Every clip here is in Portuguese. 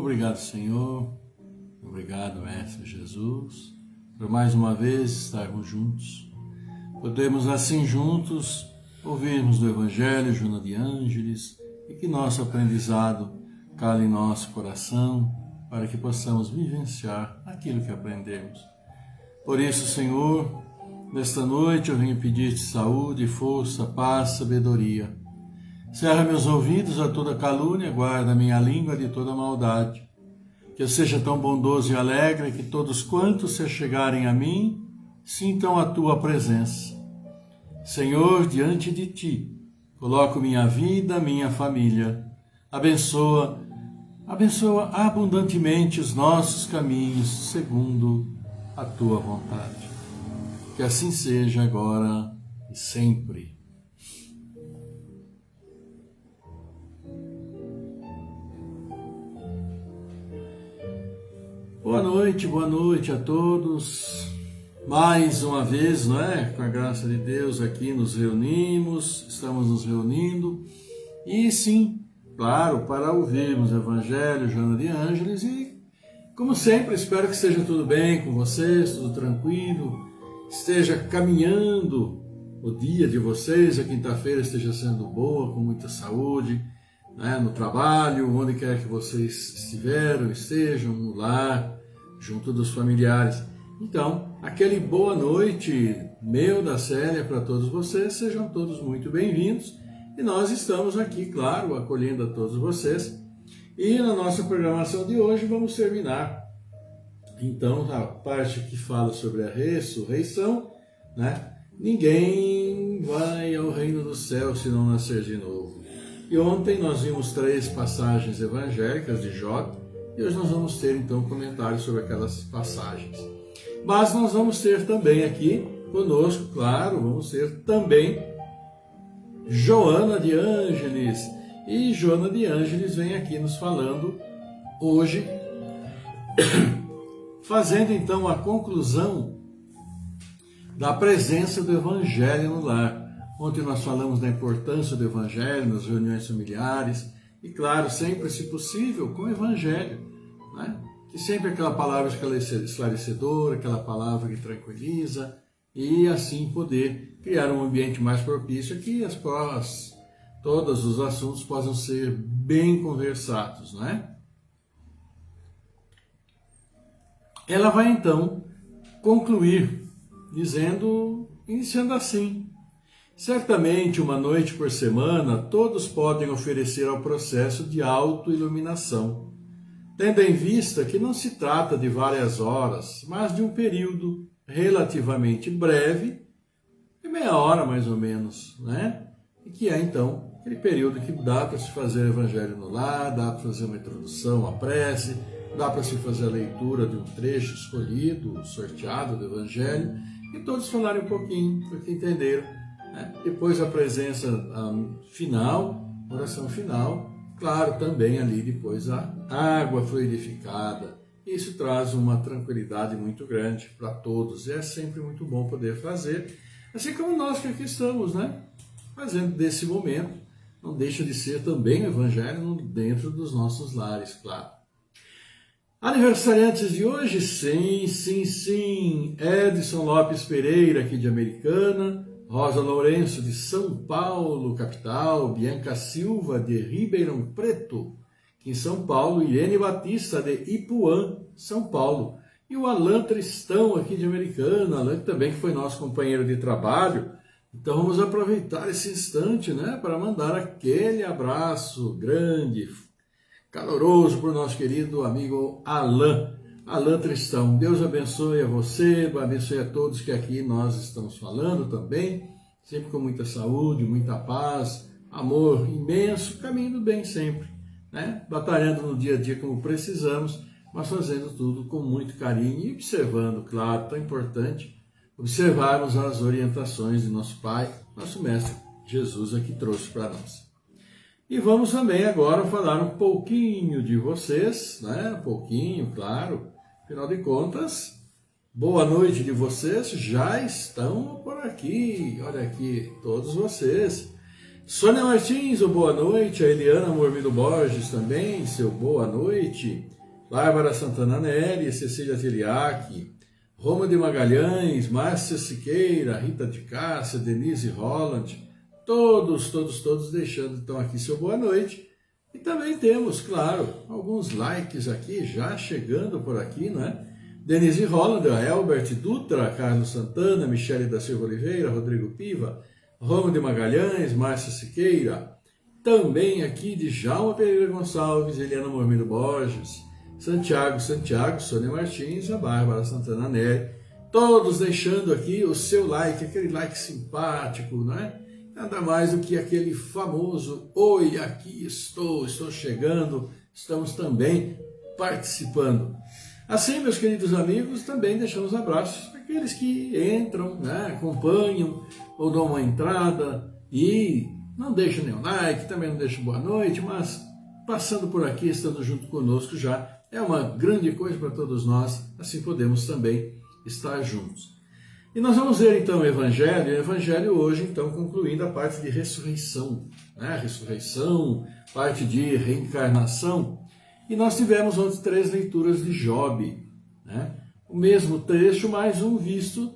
Obrigado, Senhor. Obrigado, Mestre Jesus, por mais uma vez estarmos juntos. Podemos assim juntos ouvirmos do Evangelho Joana de Ângeles e que nosso aprendizado cale em nosso coração para que possamos vivenciar aquilo que aprendemos. Por isso, Senhor, nesta noite eu venho pedir-te saúde, força, paz, sabedoria. Cerra meus ouvidos a toda calúnia, guarda minha língua de toda maldade. Que eu seja tão bondoso e alegre que todos quantos se chegarem a mim sintam a tua presença. Senhor, diante de ti, coloco minha vida, minha família. Abençoa abundantemente os nossos caminhos, segundo a tua vontade. Que assim seja agora e sempre. Boa noite a todos. Mais uma vez, com a graça de Deus aqui nos reunimos, estamos nos reunindo. E sim, claro, para ouvirmos o Evangelho Joana de Ângeles e, como sempre, espero que esteja tudo bem com vocês, tudo tranquilo, esteja caminhando o dia de vocês, a quinta-feira esteja sendo boa, com muita saúde, no trabalho, onde quer que vocês estejam no lar, junto dos familiares. Então, aquele boa noite meu, da Célia, para todos vocês, sejam todos muito bem-vindos. E nós estamos aqui, claro, acolhendo a todos vocês. E na nossa programação de hoje vamos terminar, então, a parte que fala sobre a ressurreição, Ninguém vai ao reino do céu se não nascer de novo. E ontem nós vimos 3 passagens evangélicas de Jó, e hoje nós vamos ter então comentários sobre aquelas passagens. Mas nós vamos ter também aqui conosco, claro, vamos ter também Joana de Ângeles. E Joana de Ângeles vem aqui nos falando hoje, fazendo então a conclusão da presença do Evangelho no lar. Ontem nós falamos da importância do Evangelho nas reuniões familiares e, claro, sempre, se possível, com o Evangelho, que sempre aquela palavra esclarecedora, aquela palavra que tranquiliza e assim poder criar um ambiente mais propício que todos os assuntos possam ser bem conversados, Ela vai então concluir iniciando assim: certamente uma noite por semana todos podem oferecer ao processo de autoiluminação, tendo em vista que não se trata de várias horas, mas de um período relativamente breve, de meia hora mais ou menos, E que é então aquele período que dá para se fazer o Evangelho no lar, dá para fazer uma introdução à prece, dá para se fazer a leitura de um trecho escolhido, sorteado do Evangelho, e todos falarem um pouquinho, porque entenderam. Depois a presença final, oração final, claro, também ali depois a água fluidificada. Isso traz uma tranquilidade muito grande para todos, e é sempre muito bom poder fazer, assim como nós que aqui estamos, fazendo desse momento, não deixa de ser também o Evangelho dentro dos nossos lares, claro. Aniversariantes de hoje? Sim. Edson Lopes Pereira, aqui de Americana. Rosa Lourenço, de São Paulo, capital. Bianca Silva, de Ribeirão Preto, aqui em São Paulo. Irene Batista, de Ipuã, São Paulo. E o Alan Tristão, aqui de Americana. Alan também que foi nosso companheiro de trabalho. Então vamos aproveitar esse instante, para mandar aquele abraço grande, caloroso para o nosso querido amigo Alan Tristão. Deus abençoe a você, abençoe a todos que aqui nós estamos falando também, sempre com muita saúde, muita paz, amor imenso, caminhando bem sempre, batalhando no dia a dia como precisamos, mas fazendo tudo com muito carinho e observando, claro, tão importante, observarmos as orientações de nosso Pai, nosso Mestre Jesus aqui trouxe para nós. E vamos também agora falar um pouquinho de vocês, um pouquinho, claro, afinal de contas, boa noite de vocês, já estão por aqui, olha aqui, todos vocês. Sônia Martins, o boa noite. A Eliana Mormilo Borges também, seu boa noite. Bárbara Santana Neri, Cecília Teliac, Roma de Magalhães, Márcia Siqueira, Rita de Cássia, Denise Holland, todos deixando então aqui seu boa noite. E também temos, claro, alguns likes aqui, já chegando por aqui, não é? Denise Holland, Elbert Dutra, Carlos Santana, Michele da Silva Oliveira, Rodrigo Piva, Roma de Magalhães, Márcia Siqueira, também aqui de Djalma Pereira Gonçalves, Eliana Mormilo Borges, Santiago, Sônia Martins, a Bárbara Santana Neri, todos deixando aqui o seu like, aquele like simpático, não é? Nada mais do que aquele famoso oi, aqui estou chegando, estamos também participando. Assim, meus queridos amigos, também deixamos abraços para aqueles que entram, né, acompanham ou dão uma entrada e não deixam nenhum like, também não deixam boa noite, mas passando por aqui, estando junto conosco já, é uma grande coisa para todos nós, assim podemos também estar juntos. E nós vamos ver então o Evangelho hoje, então, concluindo a parte de ressurreição, né? Ressurreição, parte de reencarnação. E nós tivemos ontem 3 leituras de Job, né? O mesmo trecho, mais um visto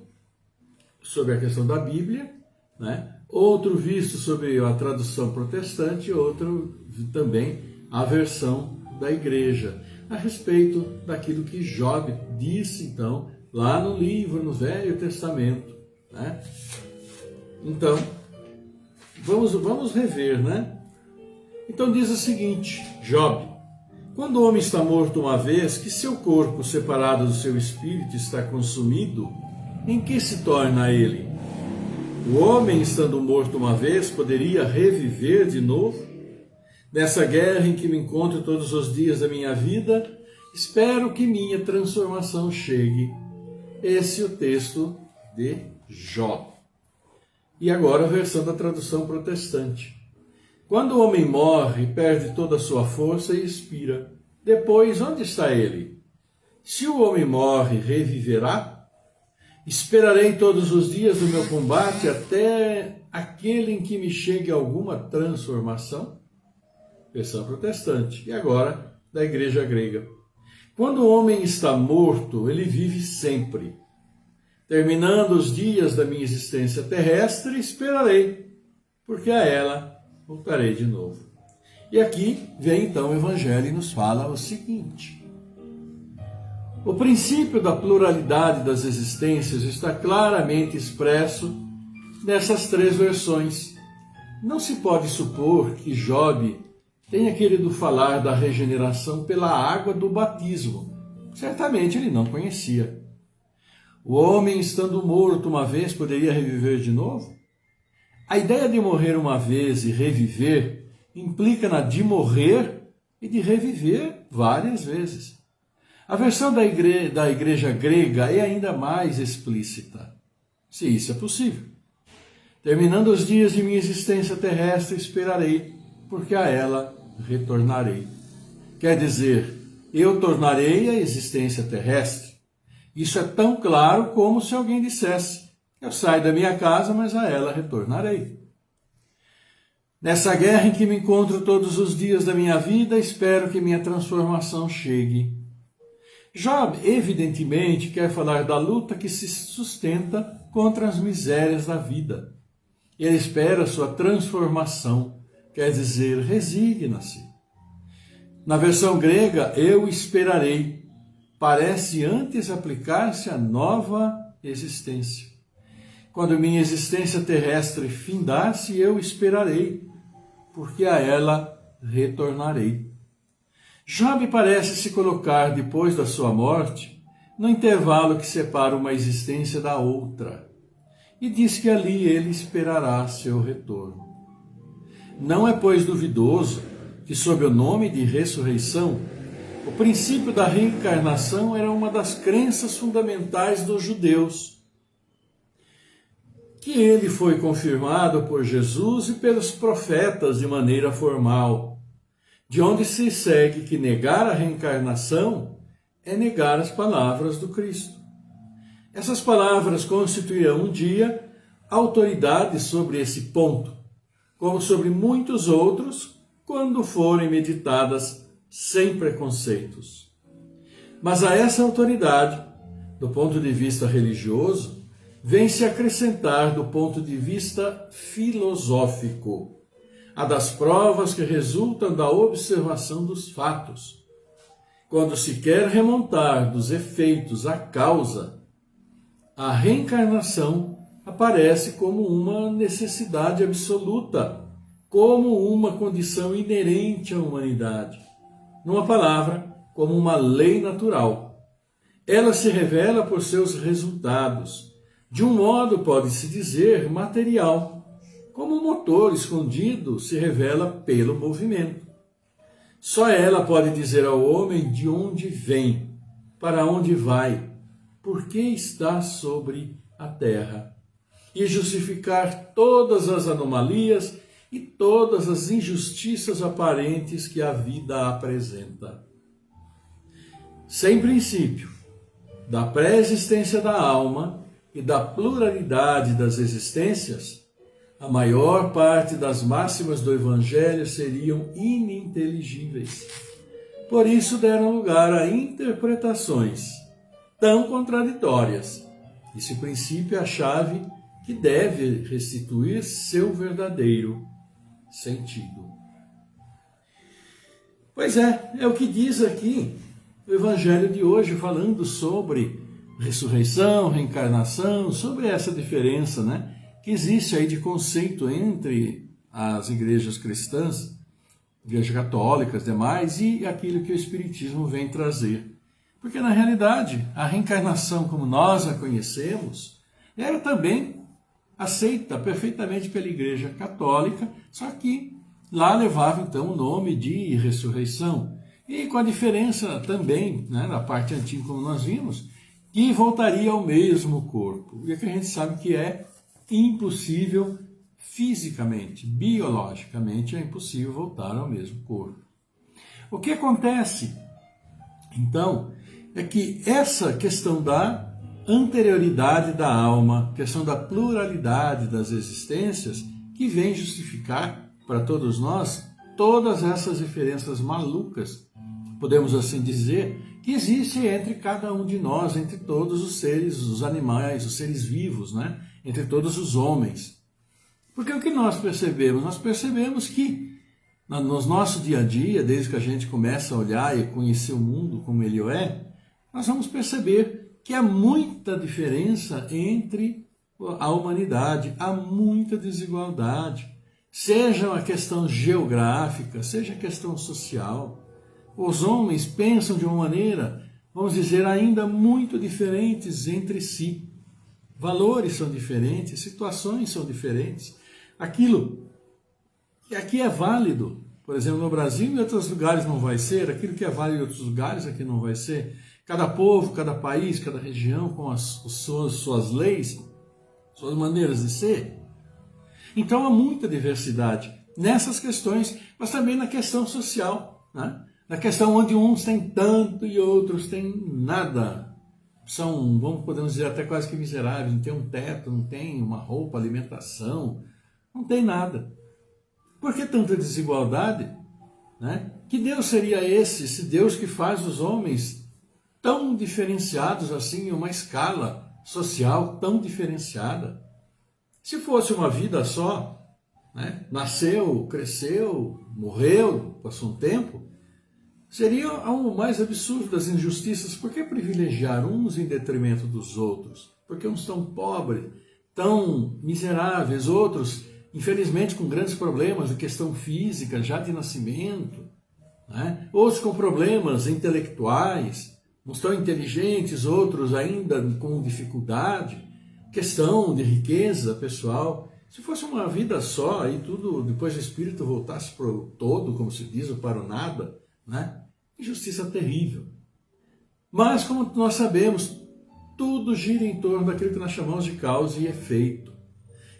sobre a questão da Bíblia, né? Outro visto sobre a tradução protestante, outro também a versão da igreja, a respeito daquilo que Job disse, então, lá no livro, no Velho Testamento, né? Então, vamos rever, né? Então diz o seguinte, Job: quando o homem está morto uma vez, que seu corpo separado do seu espírito está consumido, em que se torna ele? O homem, estando morto uma vez, poderia reviver de novo? Nessa guerra em que me encontro todos os dias da minha vida, espero que minha transformação chegue. Esse é o texto de Jó. E agora a versão da tradução protestante. Quando o homem morre, perde toda a sua força e expira. Depois, onde está ele? Se o homem morre, reviverá? Esperarei todos os dias do meu combate até aquele em que me chegue alguma transformação? Versão protestante. E agora, da igreja grega. Quando o homem está morto, ele vive sempre. Terminando os dias da minha existência terrestre, esperarei, porque a ela voltarei de novo. E aqui vem então o Evangelho e nos fala o seguinte: o princípio da pluralidade das existências está claramente expresso nessas 3 versões. Não se pode supor que Job tenha querido falar da regeneração pela água do batismo. Certamente ele não conhecia. O homem, estando morto uma vez, poderia reviver de novo? A ideia de morrer uma vez e reviver implica na de morrer e de reviver várias vezes. A versão da igreja grega é ainda mais explícita, se isso é possível. Terminando os dias de minha existência terrestre, esperarei, porque a ela retornarei. Quer dizer, eu tornarei a existência terrestre. Isso é tão claro como se alguém dissesse: eu saio da minha casa, mas a ela retornarei. Nessa guerra em que me encontro todos os dias da minha vida, espero que minha transformação chegue. Job, evidentemente, quer falar da luta que se sustenta contra as misérias da vida. Ele espera sua transformação, quer dizer, resigna-se. Na versão grega, eu esperarei, parece antes aplicar-se à nova existência. Quando minha existência terrestre findar-se, eu esperarei, porque a ela retornarei. Job parece se colocar, depois da sua morte, no intervalo que separa uma existência da outra, e diz que ali ele esperará seu retorno. Não é, pois, duvidoso que, sob o nome de ressurreição, o princípio da reencarnação era uma das crenças fundamentais dos judeus, que ele foi confirmado por Jesus e pelos profetas de maneira formal, de onde se segue que negar a reencarnação é negar as palavras do Cristo. Essas palavras constituirão um dia autoridade sobre esse ponto, como sobre muitos outros, quando forem meditadas sem preconceitos. Mas a essa autoridade, do ponto de vista religioso, vem-se acrescentar do ponto de vista filosófico, a das provas que resultam da observação dos fatos. Quando se quer remontar dos efeitos à causa, a reencarnação aparece como uma necessidade absoluta, como uma condição inerente à humanidade. Numa palavra, como uma lei natural. Ela se revela por seus resultados. De um modo, pode-se dizer, material, como um motor escondido se revela pelo movimento. Só ela pode dizer ao homem de onde vem, para onde vai, por que está sobre a terra, e justificar todas as anomalias e todas as injustiças aparentes que a vida apresenta. Sem princípio, da pré-existência da alma e da pluralidade das existências, a maior parte das máximas do Evangelho seriam ininteligíveis. Por isso deram lugar a interpretações tão contraditórias. Esse princípio é a chave que deve restituir seu verdadeiro sentido. Pois é o que diz aqui o Evangelho de hoje, falando sobre ressurreição, reencarnação, sobre essa diferença, que existe aí de conceito entre as igrejas cristãs, igrejas católicas, demais, e aquilo que o Espiritismo vem trazer. Porque, na realidade, a reencarnação, como nós a conhecemos, era também aceita perfeitamente pela Igreja Católica, só que lá levava, então, o nome de ressurreição. E com a diferença também, na parte antiga, como nós vimos, que voltaria ao mesmo corpo. E que a gente sabe que é impossível fisicamente, biologicamente, é impossível voltar ao mesmo corpo. O que acontece, então, é que essa questão da anterioridade da alma, questão da pluralidade das existências, que vem justificar para todos nós todas essas diferenças malucas, podemos assim dizer, que existe entre cada um de nós, entre todos os seres, os animais, os seres vivos, entre todos os homens. Porque o que nós percebemos? Nós percebemos que no nosso dia a dia, desde que a gente começa a olhar e conhecer o mundo como ele é, nós vamos perceber que há muita diferença entre a humanidade, há muita desigualdade, seja a questão geográfica, seja a questão social. Os homens pensam de uma maneira, vamos dizer, ainda muito diferentes entre si. Valores são diferentes, situações são diferentes. Aquilo que aqui é válido, por exemplo, no Brasil e em outros lugares não vai ser, aquilo que é válido em outros lugares aqui não vai ser. Cada povo, cada país, cada região com as suas leis, suas maneiras de ser. Então há muita diversidade nessas questões, mas também na questão social, na questão onde uns têm tanto e outros têm nada. São, podemos dizer, até quase que miseráveis, não tem um teto, não tem uma roupa, alimentação, não tem nada. Por que tanta desigualdade? Que Deus seria esse Deus que faz os homens tão diferenciados assim, em uma escala social tão diferenciada? Se fosse uma vida só, nasceu, cresceu, morreu, passou um tempo, seria algo mais absurdo das injustiças. Por que privilegiar uns em detrimento dos outros? Porque uns tão pobres, tão miseráveis, outros, infelizmente, com grandes problemas de questão física, já de nascimento, outros com problemas intelectuais, uns tão inteligentes, outros ainda com dificuldade, questão de riqueza pessoal. Se fosse uma vida só e tudo, depois o espírito voltasse para o todo, como se diz, ou para o nada, injustiça terrível. Mas, como nós sabemos, tudo gira em torno daquilo que nós chamamos de causa e efeito.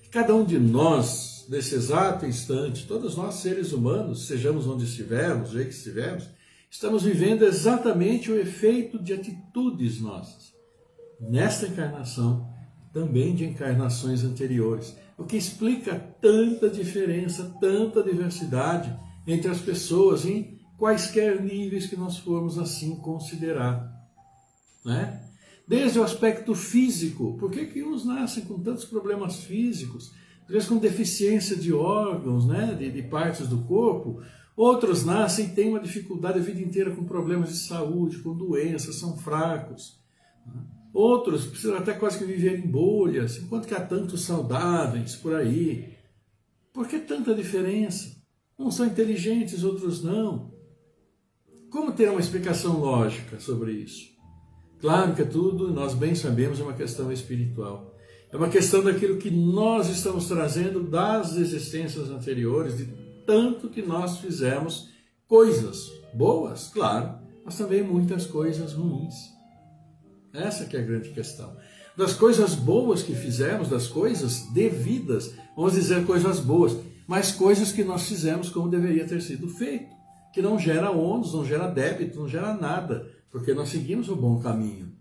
Que cada um de nós, nesse exato instante, todos nós seres humanos, sejamos onde estivermos, do jeito que estivermos, estamos vivendo exatamente o efeito de atitudes nossas, nesta encarnação, também de encarnações anteriores, o que explica tanta diferença, tanta diversidade entre as pessoas em quaisquer níveis que nós formos assim considerar, né? Desde o aspecto físico, por que uns nascem com tantos problemas físicos, às vezes com deficiência de órgãos, né, de partes do corpo, outros nascem e têm uma dificuldade a vida inteira com problemas de saúde, com doenças, são fracos. Outros precisam até quase que viver em bolhas, enquanto que há tantos saudáveis por aí. Por que tanta diferença? Uns são inteligentes, outros não. Como ter uma explicação lógica sobre isso? Claro que é tudo, nós bem sabemos, é uma questão espiritual. É uma questão daquilo que nós estamos trazendo das existências anteriores, de tanto que nós fizemos coisas boas, claro, mas também muitas coisas ruins. Essa que é a grande questão. Das coisas boas que fizemos, das coisas devidas, vamos dizer coisas boas, mas coisas que nós fizemos como deveria ter sido feito, que não gera ônus, não gera débito, não gera nada, porque nós seguimos o bom caminho,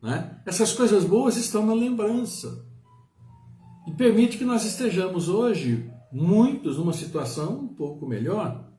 né? Essas coisas boas estão na lembrança e permite que nós estejamos hoje, muitos, numa situação um pouco melhor,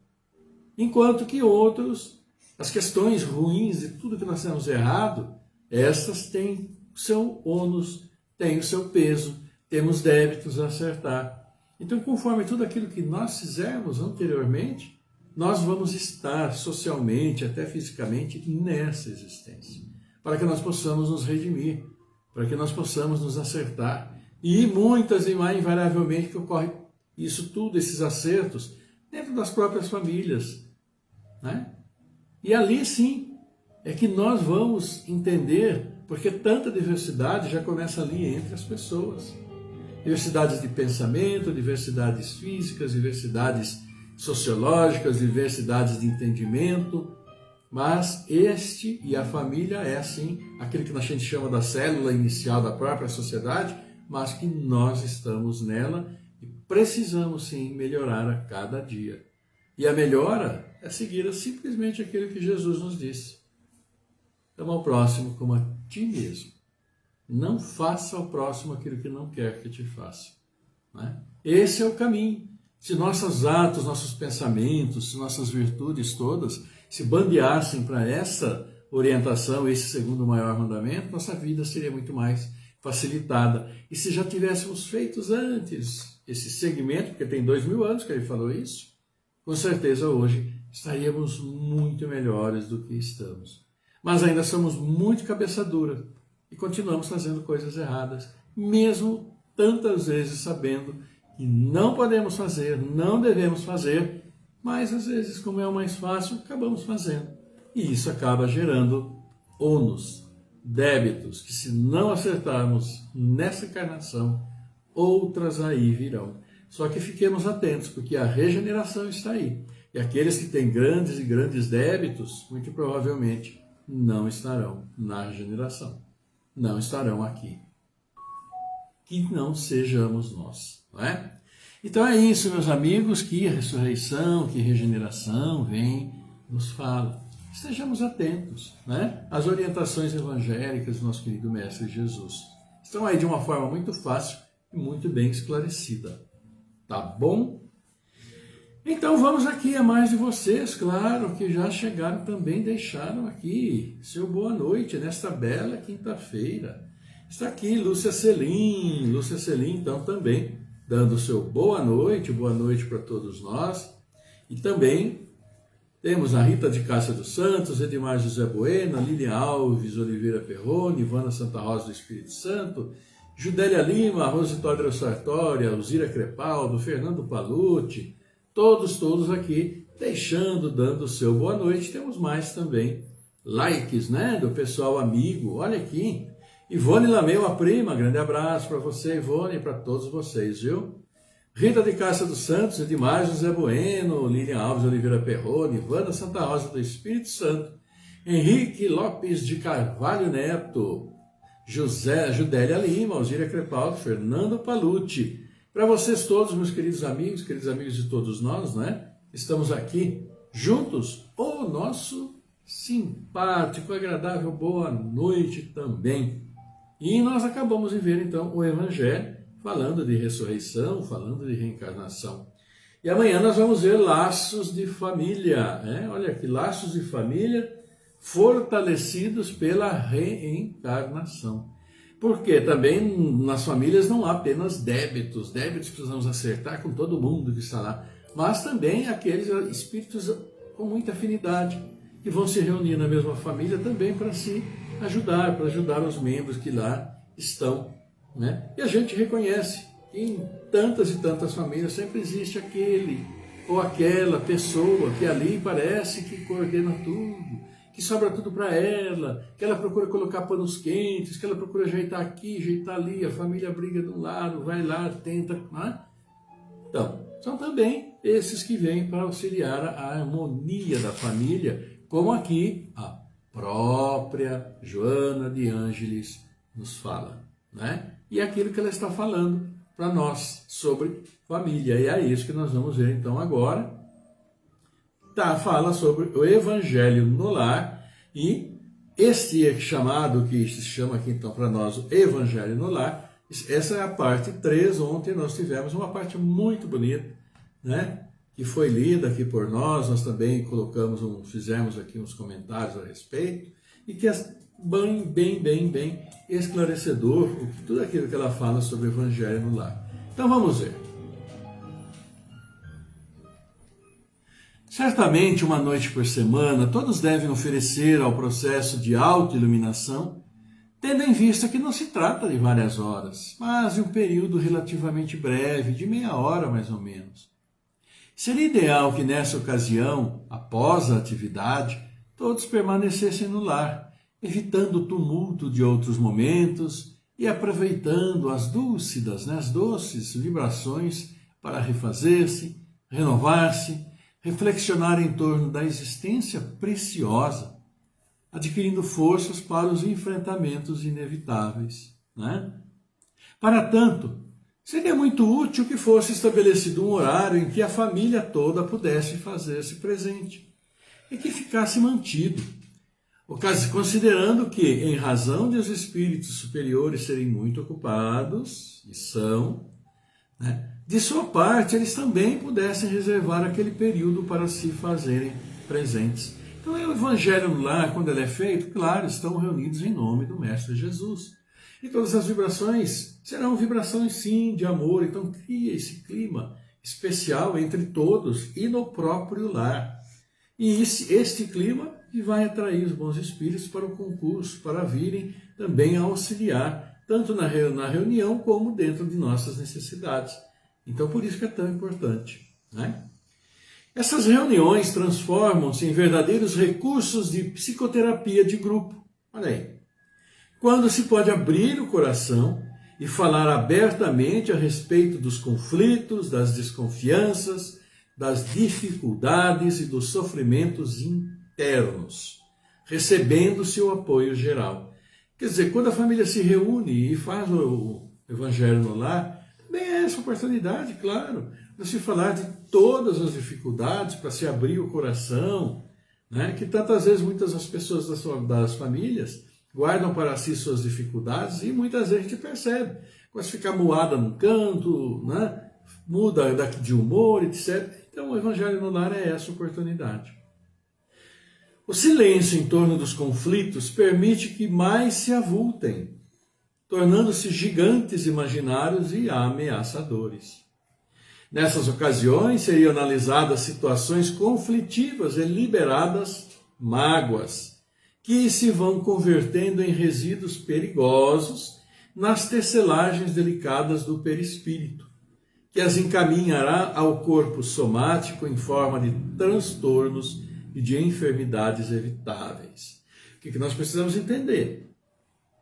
enquanto que outros, as questões ruins de tudo que nós temos errado, essas têm o seu ônus, têm o seu peso, temos débitos a acertar. Então, conforme tudo aquilo que nós fizermos anteriormente, nós vamos estar socialmente, até fisicamente, nessa existência, para que nós possamos nos redimir, para que nós possamos nos acertar. E muitas e mais invariavelmente que ocorre isso tudo, esses acertos, dentro das próprias famílias, né? E ali sim é que nós vamos entender, porque tanta diversidade já começa ali entre as pessoas. Diversidades de pensamento, diversidades físicas, diversidades sociológicas, diversidades de entendimento, mas este e a família é assim, aquele que a gente chama da célula inicial da própria sociedade, mas que nós estamos nela e precisamos sim melhorar a cada dia. E a melhora é seguir simplesmente aquilo que Jesus nos disse. Ama ao próximo como a ti mesmo. Não faça ao próximo aquilo que não quer que te faça, né? Esse é o caminho. Se nossos atos, nossos pensamentos, se nossas virtudes todas se bandeassem para essa orientação, esse segundo maior mandamento, nossa vida seria muito mais facilitada. E se já tivéssemos feito antes esse segmento, porque tem 2000 anos que ele falou isso, com certeza hoje estaríamos muito melhores do que estamos. Mas ainda somos muito cabeça dura e continuamos fazendo coisas erradas, mesmo tantas vezes sabendo que não podemos fazer, não devemos fazer, mas às vezes, como é o mais fácil, acabamos fazendo. E isso acaba gerando ônus, débitos, que se não acertarmos nessa encarnação, outras aí virão. Só que fiquemos atentos, porque a regeneração está aí. E aqueles que têm grandes e grandes débitos, muito provavelmente não estarão na regeneração, não estarão aqui. Que não sejamos nós, não é? Então é isso, meus amigos, que a ressurreição, que regeneração vem, nos fala. Estejamos atentos, né, às orientações evangélicas do nosso querido Mestre Jesus. Estão aí de uma forma muito fácil e muito bem esclarecida. Tá bom? Então vamos aqui a mais de vocês, claro, que já chegaram também, deixaram aqui seu boa noite nesta bela quinta-feira. Está aqui Lúcia Selim, então também dando seu boa noite para todos nós. E também temos a Rita de Cássia dos Santos, Edmar José Bueno, Lilian Alves Oliveira Perrone, Ivana Santa Rosa do Espírito Santo, Judélia Lima, Rose Todra Sartória, Alzira Crepaldo, Fernando Palucci, todos aqui deixando, dando o seu boa noite. Temos mais também likes, né, do pessoal amigo, olha aqui. Ivone Lameu, a prima, grande abraço para você, Ivone, e para todos vocês, viu? Rita de Cássia dos Santos, Edmar José Bueno, Lilian Alves Oliveira Perrone, Ivana Santa Rosa do Espírito Santo, Henrique Lopes de Carvalho Neto, Judélia Lima, Alzira Crepaldo, Fernando Palucci. Para vocês todos, meus queridos amigos de todos nós, né? Estamos aqui juntos, o nosso simpático, agradável boa noite também. E nós acabamos de ver então o Evangelho falando de ressurreição, falando de reencarnação. E amanhã nós vamos ver laços de família, né? Olha aqui, laços de família fortalecidos pela reencarnação. Porque também nas famílias não há apenas débitos precisamos acertar com todo mundo que está lá, mas também aqueles espíritos com muita afinidade, que vão se reunir na mesma família também para se ajudar, para ajudar os membros que lá estão, né? E a gente reconhece que em tantas e tantas famílias sempre existe aquele ou aquela pessoa que ali parece que coordena tudo, que sobra tudo para ela, que ela procura colocar panos quentes, que ela procura ajeitar aqui, ajeitar ali, a família briga de um lado, vai lá, tenta, né? Então, são também esses que vêm para auxiliar a harmonia da família, como aqui a própria Joana de Ângeles nos fala, né? E aquilo que ela está falando para nós sobre família. E é isso que nós vamos ver então agora. Fala sobre o Evangelho no lar, e este é chamado, que se chama aqui então para nós o Evangelho no lar. Essa é a parte 3, ontem nós tivemos uma parte muito bonita, né? Que foi lida aqui por nós também fizemos aqui uns comentários a respeito, e que é bem esclarecedor tudo aquilo que ela fala sobre o Evangelho no lar. Então vamos ver. Certamente, uma noite por semana, todos devem oferecer ao processo de autoiluminação, tendo em vista que não se trata de várias horas, mas de um período relativamente breve, de meia hora mais ou menos. Seria ideal que nessa ocasião, após a atividade, todos permanecessem no lar, evitando o tumulto de outros momentos e aproveitando as doces vibrações para refazer-se, renovar-se, reflexionar em torno da existência preciosa, adquirindo forças para os enfrentamentos inevitáveis, né? Para tanto, seria muito útil que fosse estabelecido um horário em que a família toda pudesse fazer-se presente e que ficasse mantido, considerando que, em razão de os espíritos superiores serem muito ocupados, e são, né, de sua parte, eles também pudessem reservar aquele período para se fazerem presentes. Então, o Evangelho no lar, quando ele é feito, claro, estão reunidos em nome do Mestre Jesus. E todas as vibrações serão vibrações, sim, de amor. Então, cria esse clima especial entre todos e no próprio lar. E este clima que vai atrair os bons espíritos para o concurso, para virem também auxiliar, tanto na reunião como dentro de nossas necessidades. Então, por isso que é tão importante, né? Essas reuniões transformam-se em verdadeiros recursos de psicoterapia de grupo. Olha aí. Quando se pode abrir o coração e falar abertamente a respeito dos conflitos, das desconfianças, das dificuldades e dos sofrimentos internos, recebendo-se o apoio geral. Quer dizer, quando a família se reúne e faz o Evangelho no lar, também é essa oportunidade, claro, para se falar de todas as dificuldades, para se abrir o coração, né? Que tantas vezes muitas das pessoas das famílias guardam para si suas dificuldades e muitas vezes a gente percebe, começa a ficar moada num canto, né? Muda de humor, etc. Então o Evangelho no lar é essa oportunidade. O silêncio em torno dos conflitos permite que mais se avultem, tornando-se gigantes imaginários e ameaçadores. Nessas ocasiões, seriam analisadas situações conflitivas e liberadas mágoas, que se vão convertendo em resíduos perigosos nas tecelagens delicadas do perispírito, que as encaminhará ao corpo somático em forma de transtornos e de enfermidades evitáveis. O que nós precisamos entender?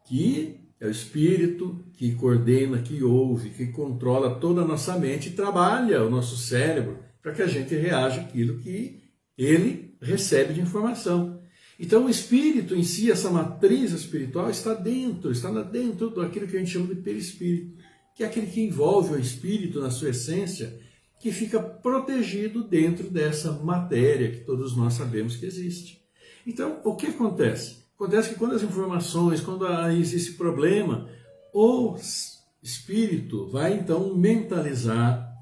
Que é o Espírito que coordena, que ouve, que controla toda a nossa mente e trabalha o nosso cérebro para que a gente reaja àquilo que ele recebe de informação. Então o Espírito em si, essa matriz espiritual, está dentro daquilo que a gente chama de perispírito, que é aquele que envolve o Espírito na sua essência, que fica protegido dentro dessa matéria que todos nós sabemos que existe. Então, o que acontece? Acontece que quando as informações, quando existe problema, o espírito vai então mentalizar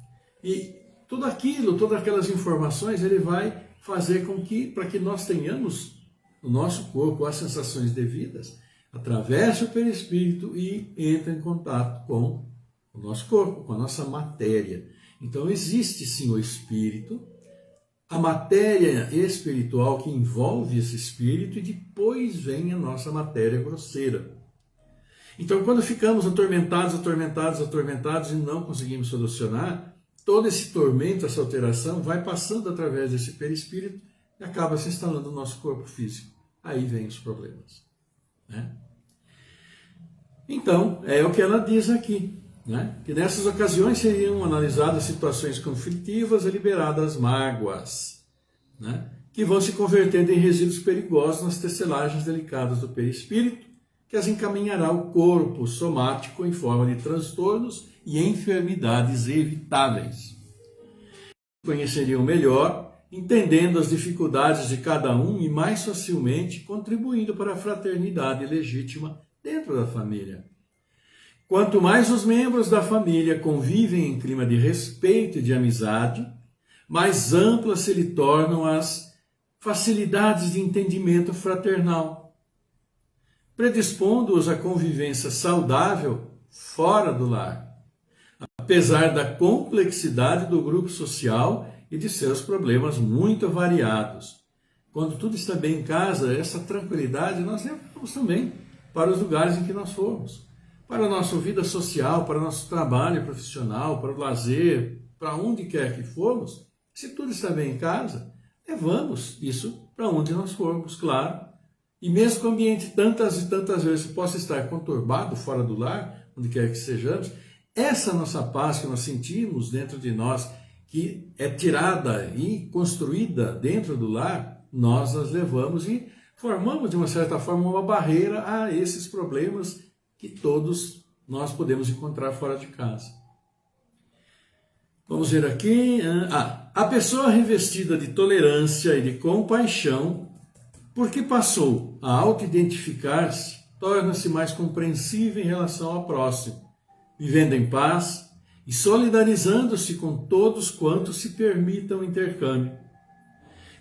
e tudo aquilo, todas aquelas informações, ele vai fazer com que, para que nós tenhamos no nosso corpo as sensações devidas, atravesse o perispírito e entre em contato com o nosso corpo, com a nossa matéria. Então existe sim o espírito, a matéria espiritual que envolve esse espírito e depois vem a nossa matéria grosseira. Então quando ficamos atormentados e não conseguimos solucionar, todo esse tormento, essa alteração vai passando através desse perispírito e acaba se instalando no nosso corpo físico. Aí vem os problemas, né? Então, é o que ela diz aqui, né? Que nessas ocasiões seriam analisadas situações conflitivas e liberadas mágoas, né? Que vão se convertendo em resíduos perigosos nas tecelagens delicadas do perispírito, que as encaminhará ao corpo somático em forma de transtornos e enfermidades evitáveis. Conheceriam melhor, entendendo as dificuldades de cada um e mais facilmente contribuindo para a fraternidade legítima dentro da família. Quanto mais os membros da família convivem em clima de respeito e de amizade, mais amplas se lhe tornam as facilidades de entendimento fraternal, predispondo-os à convivência saudável fora do lar, apesar da complexidade do grupo social e de seus problemas muito variados. Quando tudo está bem em casa, essa tranquilidade nós levamos também para os lugares em que nós formos, para a nossa vida social, para o nosso trabalho profissional, para o lazer, para onde quer que formos. Se tudo está bem em casa, levamos isso para onde nós formos, claro. E mesmo que o ambiente tantas e tantas vezes possa estar conturbado fora do lar, onde quer que sejamos, essa nossa paz que nós sentimos dentro de nós, que é tirada e construída dentro do lar, nós as levamos e formamos, de uma certa forma, uma barreira a esses problemas que todos nós podemos encontrar fora de casa. Vamos ver aqui. A pessoa revestida de tolerância e de compaixão, porque passou a auto-identificar-se, torna-se mais compreensiva em relação ao próximo, vivendo em paz e solidarizando-se com todos quantos se permitam o intercâmbio.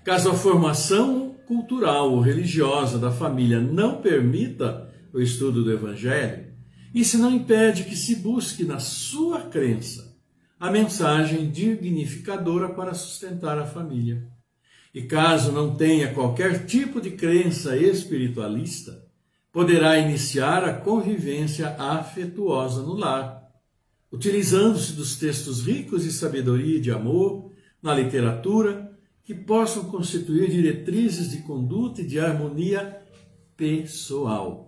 Caso a formação cultural ou religiosa da família não permita o estudo do Evangelho, isso não impede que se busque na sua crença a mensagem dignificadora para sustentar a família. E caso não tenha qualquer tipo de crença espiritualista, poderá iniciar a convivência afetuosa no lar, utilizando-se dos textos ricos de sabedoria e de amor na literatura, que possam constituir diretrizes de conduta e de harmonia pessoal.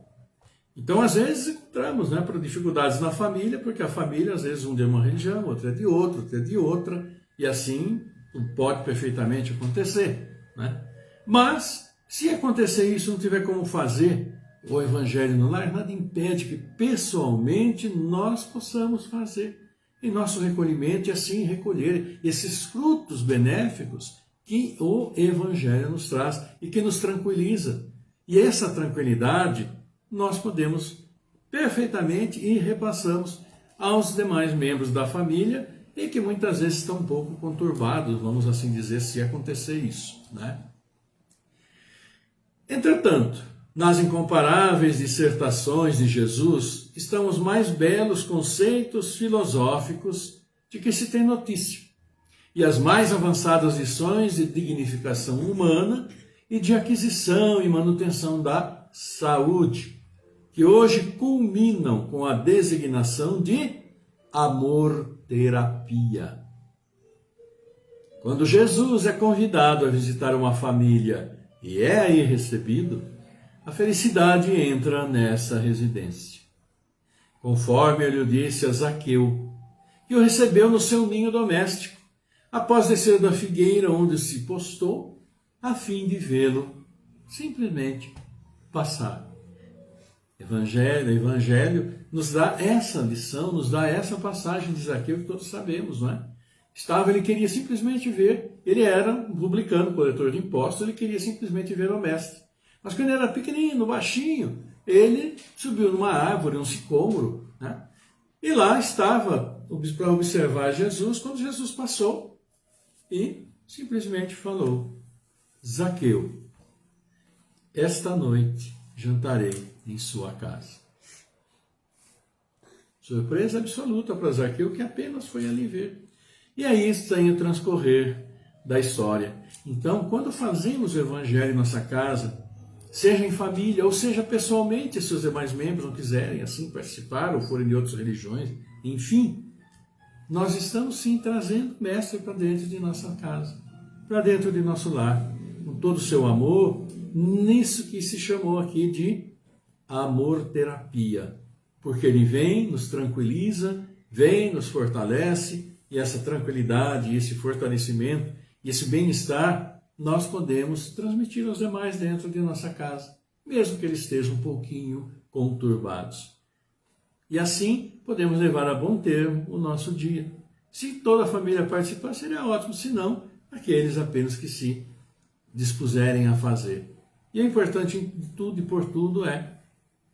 Então, às vezes, encontramos por dificuldades na família, porque a família, às vezes, um é uma religião, outro é de outra, outro é de outra, e assim pode perfeitamente acontecer, né? Mas, se acontecer isso, não tiver como fazer o Evangelho no lar, nada impede que pessoalmente nós possamos fazer em nosso recolhimento e assim recolher esses frutos benéficos que o Evangelho nos traz e que nos tranquiliza. E essa tranquilidade nós podemos perfeitamente e repassamos aos demais membros da família e que muitas vezes estão um pouco conturbados, vamos assim dizer, se acontecer isso, né? Entretanto, nas incomparáveis dissertações de Jesus estão os mais belos conceitos filosóficos de que se tem notícia, e as mais avançadas lições de dignificação humana e de aquisição e manutenção da saúde, que hoje culminam com a designação de amor-terapia. Quando Jesus é convidado a visitar uma família e é aí recebido, a felicidade entra nessa residência. Conforme ele o disse a Zaqueu, que o recebeu no seu ninho doméstico, após descer da figueira onde se postou, a fim de vê-lo simplesmente passar. Evangelho nos dá essa lição, nos dá essa passagem de Zaqueu que todos sabemos, não é? Ele queria simplesmente ver, ele era um publicano, coletor de impostos, ele queria simplesmente ver o mestre. Mas quando ele era pequenino, baixinho, ele subiu numa árvore, um sicômoro, né? E lá estava para observar Jesus, quando Jesus passou e simplesmente falou: Zaqueu, esta noite jantarei em sua casa. Surpresa absoluta para Zaqueu, que apenas foi ali ver. E aí tem o transcorrer da história. Então, quando fazemos o evangelho em nossa casa, seja em família ou seja pessoalmente, se os demais membros não quiserem assim participar ou forem de outras religiões, enfim, nós estamos sim trazendo o Mestre para dentro de nossa casa, para dentro de nosso lar, com todo o seu amor, nisso que se chamou aqui de amor-terapia, porque ele vem, nos tranquiliza, vem, nos fortalece, e essa tranquilidade, esse fortalecimento, esse bem-estar, nós podemos transmitir aos demais dentro de nossa casa, mesmo que eles estejam um pouquinho conturbados. E assim podemos levar a bom termo o nosso dia. Se toda a família participar, seria ótimo, se não, aqueles apenas que se dispuserem a fazer. E o importante em tudo e por tudo é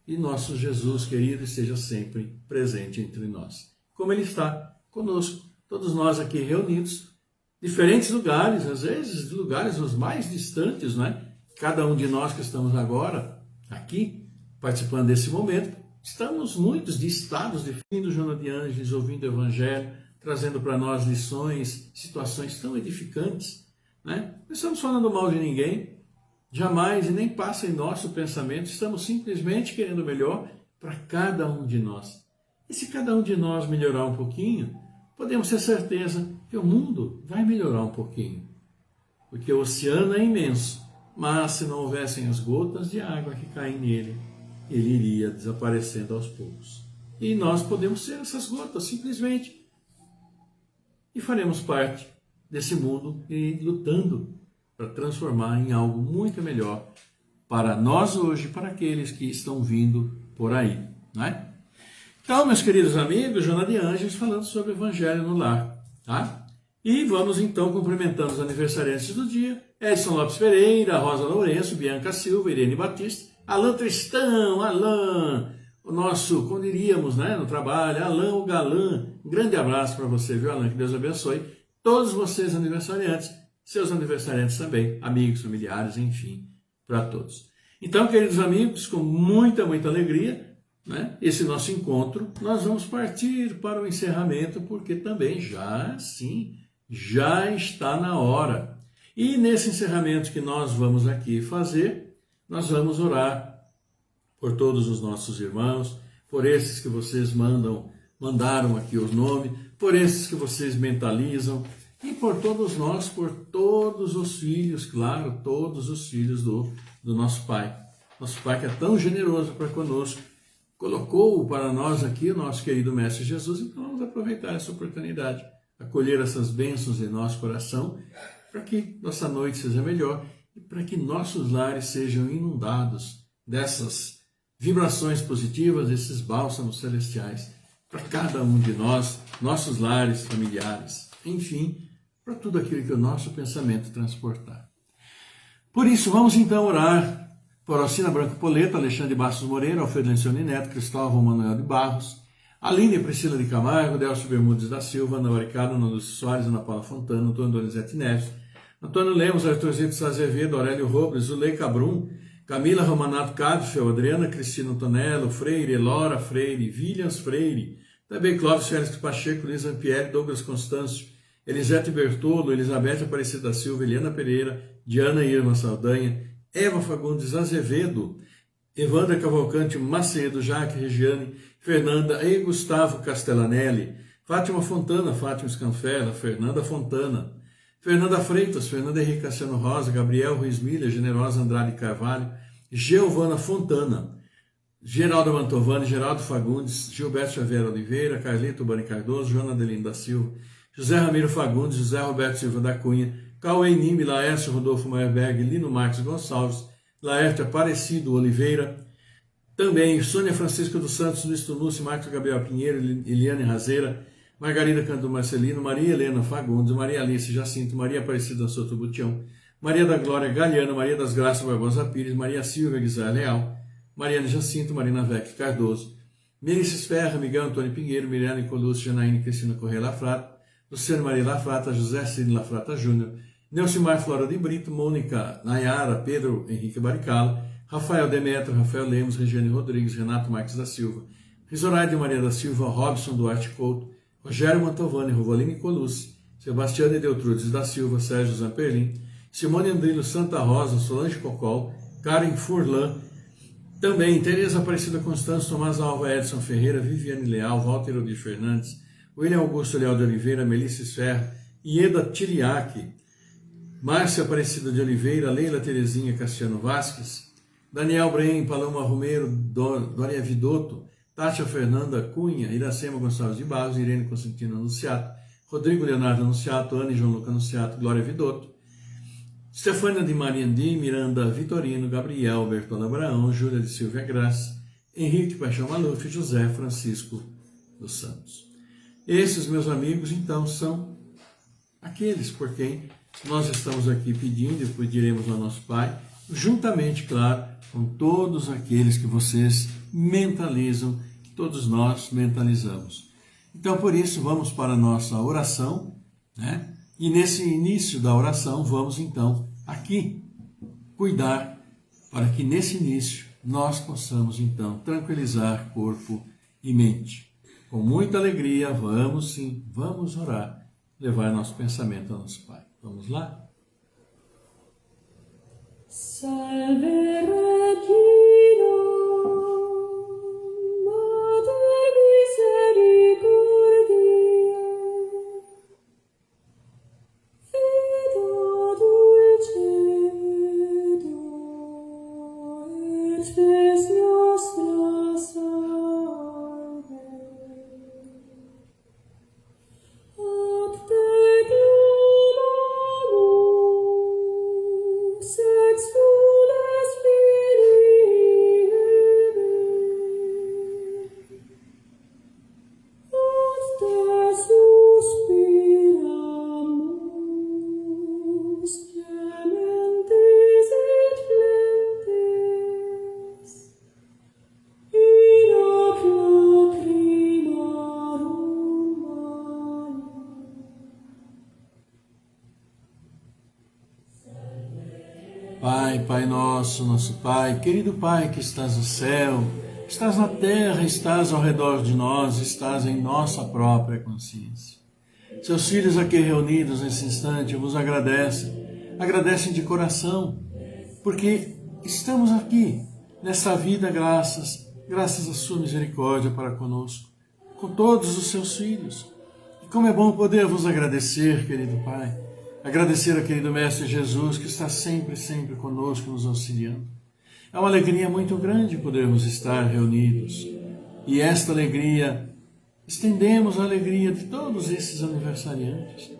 que nosso Jesus querido esteja sempre presente entre nós, como ele está conosco, todos nós aqui reunidos, diferentes lugares, às vezes de lugares os mais distantes, não é? Cada um de nós que estamos agora aqui, participando desse momento, estamos muitos de estados ouvindo Joana de Ângeles, ouvindo o Evangelho, trazendo para nós lições, situações tão edificantes, né? Não estamos falando mal de ninguém, jamais, e nem passa em nosso pensamento, estamos simplesmente querendo o melhor para cada um de nós. E se cada um de nós melhorar um pouquinho, podemos ter certeza que o mundo vai melhorar um pouquinho. Porque o oceano é imenso, mas se não houvessem as gotas de água que caem nele, ele iria desaparecendo aos poucos. E nós podemos ser essas gotas, simplesmente. E faremos parte desse mundo e lutando para transformar em algo muito melhor para nós hoje, para aqueles que estão vindo por aí, não é? Então, meus queridos amigos, Joana de Ângeles falando sobre o Evangelho no Lar, tá? E vamos então cumprimentando os aniversariantes do dia: Edson Lopes Pereira, Rosa Lourenço, Bianca Silva, Irene Batista, Alain Tristão, Alain, o nosso, como diríamos, né, no trabalho, Alain o Galã. Um grande abraço para você, viu, Alain? Que Deus abençoe todos vocês aniversariantes, seus aniversariantes também, amigos, familiares, enfim, para todos. Então, queridos amigos, com muita, muita alegria, né, esse nosso encontro, nós vamos partir para o encerramento, porque também já está na hora. E nesse encerramento que nós vamos aqui fazer, nós vamos orar por todos os nossos irmãos, por esses que vocês mandaram aqui os nomes, por esses que vocês mentalizam, e por todos nós, por todos os filhos, claro, todos os filhos do nosso Pai. Nosso Pai que é tão generoso para conosco, colocou para nós aqui o nosso querido Mestre Jesus, então vamos aproveitar essa oportunidade, acolher essas bênçãos em nosso coração, para que nossa noite seja melhor e para que nossos lares sejam inundados dessas vibrações positivas, desses bálsamos celestiais, para cada um de nós, nossos lares, familiares, enfim, para tudo aquilo que o nosso pensamento transportar. Por isso, vamos então orar por Alcina Branco Poleto, Alexandre Bastos Moreira, Alfredo Lencioni Neto, Cristóvão Manuel de Barros, Aline Priscila de Camargo, Delcio Bermudes da Silva, Ana Maricado, Ana Lúcia Soares, Ana Paula Fontana, Antônio Donizete Neves, Antônio Lemos, Arthur Zito Azevedo, Aurélio Robles, Zulei Cabrum, Camila Romanato Cadfel, Adriana Cristina Antonello, Freire, Elora Freire, Williams Freire, também Clóvis Félix Pacheco, Luiz Ampieri, Douglas Constâncio, Elisete Bertolo, Elizabeth Aparecida da Silva, Eliana Pereira, Diana Irma Saldanha, Eva Fagundes Azevedo, Evandra Cavalcante Macedo, Jaque Regiane, Fernanda e Gustavo Castellanelli, Fátima Fontana, Fátima Scanfera, Fernanda Fontana, Fernanda Freitas, Fernanda Henrique Cassiano Rosa, Gabriel Ruiz Milha, Generosa Andrade Carvalho, Giovana Fontana, Geraldo Mantovani, Geraldo Fagundes, Gilberto Xavier Oliveira, Carlito Bani Cardoso, Joana Adelino da Silva, José Ramiro Fagundes, José Roberto Silva da Cunha, Cauê Nime, Laércio Rodolfo Meyerberg, Lino Marques Gonçalves, Laércio Aparecido Oliveira, também Sônia Francisca dos Santos, Luiz Tunucci, Marcos Gabriel Pinheiro, Eliane Razeira, Margarida Canto Marcelino, Maria Helena Fagundes, Maria Alice Jacinto, Maria Aparecida Soto Butião, Maria da Glória Galiano, Maria das Graças Barbosa Pires, Maria Silvia Guizar Leal, Mariana Jacinto, Marina Vec Cardoso, Mirices Ferra, Miguel Antônio Pinheiro, Miriane Colucci, Janaíne Cristina Correia Lafrata, Luciano Maria Lafrata, José Cid Lafrata Júnior, Nelcimar Flora de Brito, Mônica Nayara, Pedro Henrique Baricala, Rafael Demetrio, Rafael Lemos, Regiane Rodrigues, Renato Marques da Silva, Risoraide Maria da Silva, Robson Duarte Couto, Rogério Mantovani, Rovaline Colucci, Sebastiane Deltrudes da Silva, Sérgio Zamperlin, Simone Andrino Santa Rosa, Solange Cocol, Karen Furlan, também Tereza Aparecida Constância, Tomás Alva, Edson Ferreira, Viviane Leal, Walter Odir Fernandes, William Augusto Leal de Oliveira, Melissa Ferra, Ieda Tiriaque, Márcia Aparecida de Oliveira, Leila Terezinha Cassiano Vasques, Daniel Brem, Paloma Romero, Dória Vidotto, Tátia Fernanda Cunha, Iracema Gonçalves de Barros, Irene Constantino Anunciato, Rodrigo Leonardo Anunciato, Ana e João Luca Anunciato, Glória Vidotto, Stefânia de Mariandi, Miranda Vitorino, Gabriel Bertona Abraão, Júlia de Silvia Graça, Henrique Paixão Maluf e José Francisco dos Santos. Esses, meus amigos, então, são aqueles por quem nós estamos aqui pedindo e pediremos ao nosso Pai, juntamente, claro, com todos aqueles que vocês mentalizam, que todos nós mentalizamos. Então, por isso, vamos para a nossa oração, né? E nesse início da oração, vamos então aqui cuidar para que nesse início nós possamos então tranquilizar corpo e mente. Com muita alegria, vamos sim, vamos orar, levar nosso pensamento ao nosso Pai. Vamos lá? Salve Regina, Mater Misericordiae, Fido dulcedo, et spes nostra salve. Ad te clamamus, exsules Filii, ad te suspiramus, gementes et flentes, in hoc lacrimarum maium. Pai, Pai nosso, nosso Pai, querido Pai que estás no céu, estás na terra, estás ao redor de nós, estás em nossa própria consciência. Seus filhos aqui reunidos nesse instante vos agradecem de coração, porque estamos aqui nessa vida graças à sua misericórdia para conosco, com todos os seus filhos. E como é bom poder vos agradecer, querido Pai, agradecer ao querido Mestre Jesus, que está sempre, sempre conosco, nos auxiliando. É uma alegria muito grande podermos estar reunidos. E esta alegria, estendemos a alegria de todos esses aniversariantes,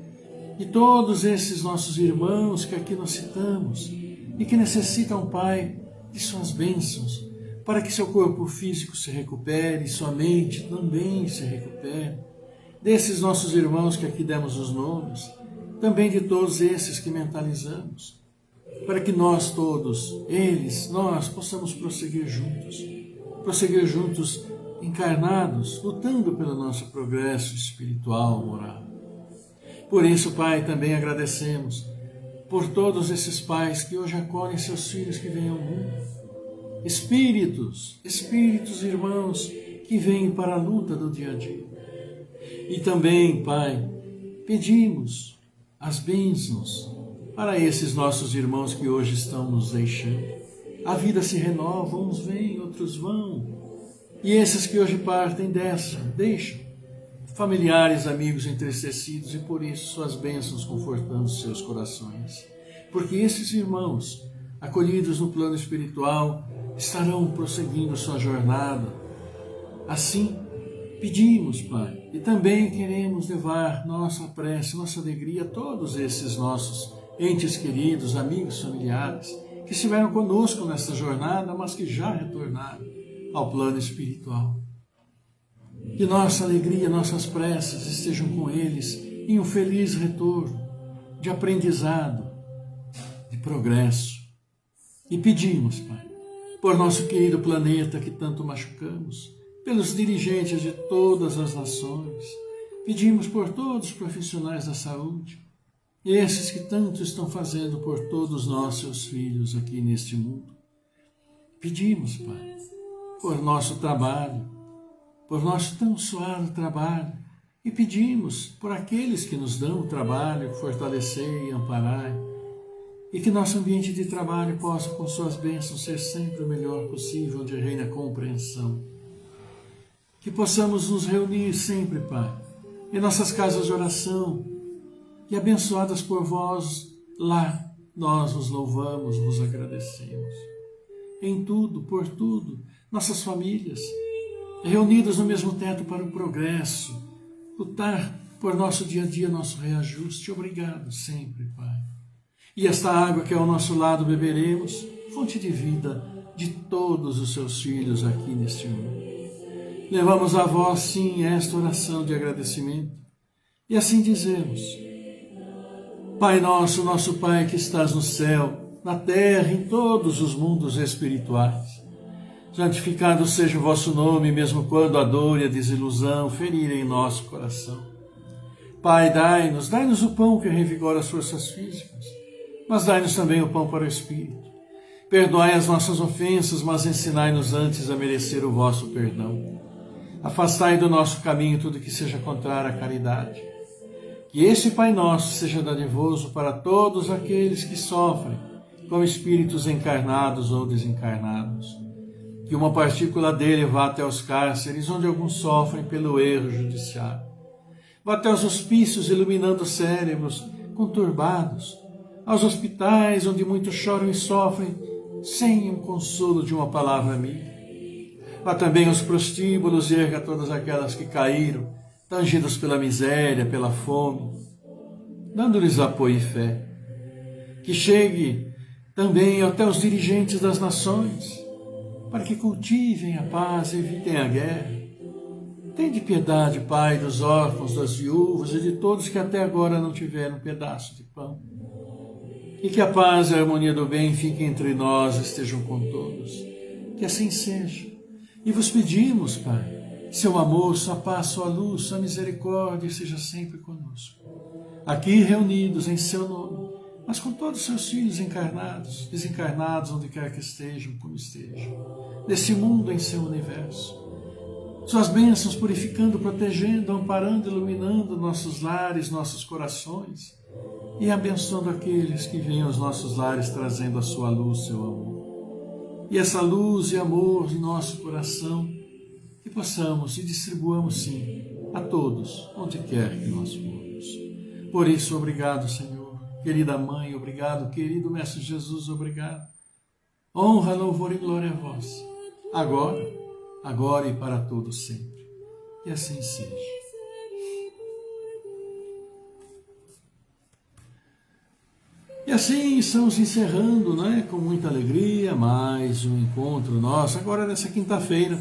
de todos esses nossos irmãos que aqui nós citamos, e que necessitam, Pai, de suas bênçãos, para que seu corpo físico se recupere, e sua mente também se recupere. Desses nossos irmãos que aqui demos os nomes, também de todos esses que mentalizamos, para que nós todos, nós possamos prosseguir juntos encarnados, lutando pelo nosso progresso espiritual, moral. Por isso, Pai, também agradecemos por todos esses pais que hoje acolhem seus filhos que vêm ao mundo. Espíritos, irmãos, que vêm para a luta do dia a dia. E também, Pai, pedimos as bênçãos para esses nossos irmãos que hoje estão nos deixando. A vida se renova, uns vêm, outros vão. E esses que hoje partem deixam familiares, amigos entristecidos, e por isso suas bênçãos confortando seus corações. Porque esses irmãos, acolhidos no plano espiritual, estarão prosseguindo sua jornada. Assim, pedimos, Pai, e também queremos levar nossa prece, nossa alegria a todos esses nossos entes queridos, amigos, familiares, que estiveram conosco nesta jornada, mas que já retornaram ao plano espiritual. Que nossa alegria, nossas preces estejam com eles em um feliz retorno de aprendizado, de progresso. E pedimos, Pai, por nosso querido planeta que tanto machucamos, pelos dirigentes de todas as nações, pedimos por todos os profissionais da saúde, esses que tanto estão fazendo por todos nós, seus filhos, aqui neste mundo. Pedimos, Pai, por nosso trabalho, por nosso tão suado trabalho, e pedimos por aqueles que nos dão o trabalho, fortalecer e amparar, e que nosso ambiente de trabalho possa, com suas bênçãos, ser sempre o melhor possível, onde reina a compreensão. Que possamos nos reunir sempre, Pai, em nossas casas de oração, e abençoadas por vós, lá nós vos louvamos, vos agradecemos. Em tudo, por tudo, nossas famílias, reunidas no mesmo teto para o progresso, lutar por nosso dia a dia, nosso reajuste. Obrigado sempre, Pai. E esta água que é ao nosso lado beberemos, fonte de vida de todos os seus filhos aqui neste mundo. Levamos a vós, sim, esta oração de agradecimento, e assim dizemos: Pai nosso, nosso Pai que estás no céu, na terra, em todos os mundos espirituais, santificado seja o vosso nome, mesmo quando a dor e a desilusão ferirem nosso coração. Pai, dai-nos o pão que revigora as forças físicas, mas dai-nos também o pão para o Espírito. Perdoai as nossas ofensas, mas ensinai-nos antes a merecer o vosso perdão. Afastai do nosso caminho tudo que seja contrário à caridade. Que este Pai Nosso seja dadivoso para todos aqueles que sofrem, como espíritos encarnados ou desencarnados. Que uma partícula dele vá até os cárceres, onde alguns sofrem pelo erro judiciário. Vá até os hospícios, iluminando cérebros conturbados, aos hospitais, onde muitos choram e sofrem, sem o consolo de uma palavra amiga. Vá também aos prostíbulos e erga todas aquelas que caíram, tangidas pela miséria, pela fome, dando-lhes apoio e fé. Que chegue também até os dirigentes das nações, para que cultivem a paz e evitem a guerra. Tende piedade, Pai, dos órfãos, das viúvas e de todos que até agora não tiveram um pedaço de pão. E que a paz e a harmonia do bem fiquem entre nós e estejam com todos. Que assim seja. E vos pedimos, Pai, seu amor, sua paz, sua luz, sua misericórdia seja sempre conosco. Aqui reunidos em seu nome, mas com todos os seus filhos encarnados, desencarnados, onde quer que estejam, como estejam, nesse mundo, em seu universo. Suas bênçãos purificando, protegendo, amparando, iluminando nossos lares, nossos corações, e abençoando aqueles que vêm aos nossos lares trazendo a sua luz, seu amor. E essa luz e amor em nosso coração, que possamos e distribuamos sim a todos, onde quer que nós formos. Por isso, obrigado, Senhor. Querida Mãe, obrigado. Querido Mestre Jesus, obrigado. Honra, louvor e glória a vós, agora e para todos sempre. E assim seja. E assim estamos encerrando, com muita alegria, mais um encontro nosso, agora nessa quinta-feira.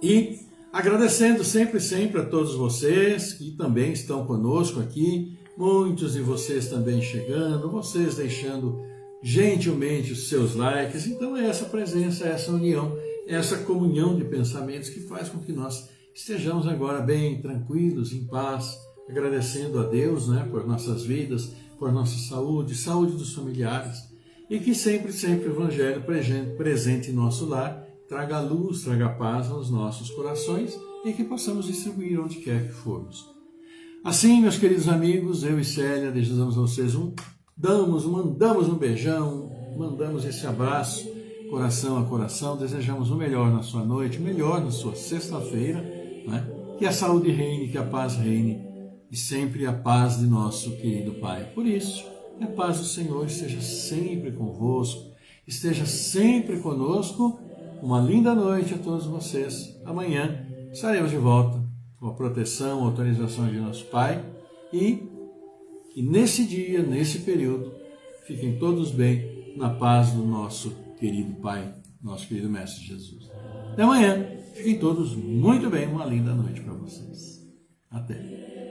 E agradecendo sempre a todos vocês que também estão conosco aqui, muitos de vocês também chegando, vocês deixando gentilmente os seus likes. Então é essa presença, essa união, essa comunhão de pensamentos que faz com que nós estejamos agora bem tranquilos, em paz, agradecendo a Deus, por nossas vidas, por nossa saúde, saúde dos familiares, e que sempre o Evangelho presente em nosso lar traga luz, traga paz aos nossos corações e que possamos distribuir onde quer que formos. Assim, meus queridos amigos, eu e Célia desejamos a vocês mandamos um beijão, mandamos esse abraço, coração a coração, desejamos o melhor na sua noite, o melhor na sua sexta-feira, que a saúde reine, que a paz reine, e sempre a paz de nosso querido Pai. Por isso, que a paz do Senhor esteja sempre convosco, esteja sempre conosco. Uma linda noite a todos vocês. Amanhã estaremos de volta com a proteção, a autorização de nosso Pai, e que nesse dia, nesse período, fiquem todos bem na paz do nosso querido Pai, nosso querido Mestre Jesus. Até amanhã. Fiquem todos muito bem. Uma linda noite para vocês. Até.